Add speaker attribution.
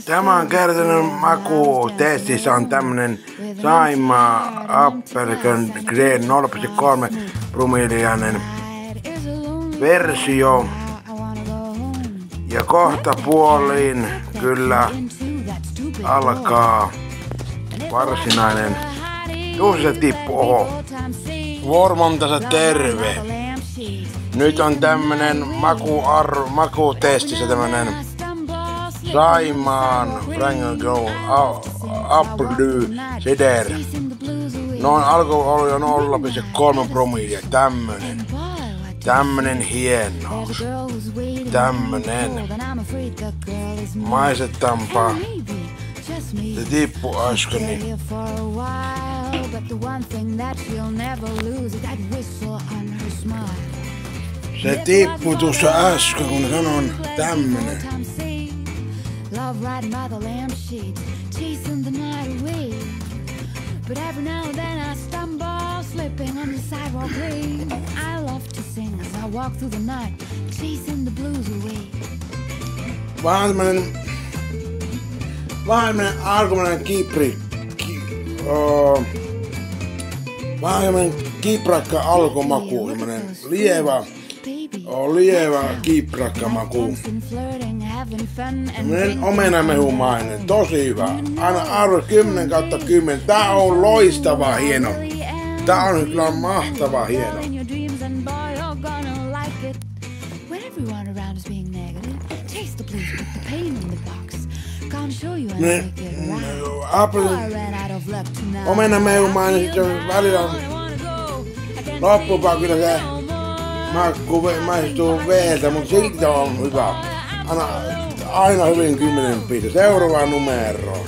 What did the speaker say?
Speaker 1: Tämän kertainen maku testissä on tämmönen Saimaa Appelgren Green 0,3 promilliainen versio. Ja kohta puoliin kyllä alkaa varsinainen. Tuossa se tippu, oho. Vormontansa terve. Nyt on tämmönen makutestissä tämmönen Saimaan Frank Grow Apple Cider. Noin alkoholi on 0,3 promillia. Tämmönen hienous. Tämmönen. Maistetaanpa. Se tippu äskeni. Se tippui tuossa äsken, kun sanon tämmönen. Love riding by the lampshade, chasing the night away. But every now and then I stumble, slipping on the sidewalk lane. I love to sing as I walk through the night, chasing the blues away. Vähän alkuperäinen vähän kiprakka alkumaku, lievä kiprakka maku. Omenamehumainen, tosi hyvä. Aina arvo 10/10. Tää on loistava hieno. Tää on kyllä mahtava hieno. Omenamehumainen sitten välillä loppupaa kyllä se makku maistuu veeltä, mutta silti on hyvä. Aina hyvin 10 pistettä. Seuraava numero.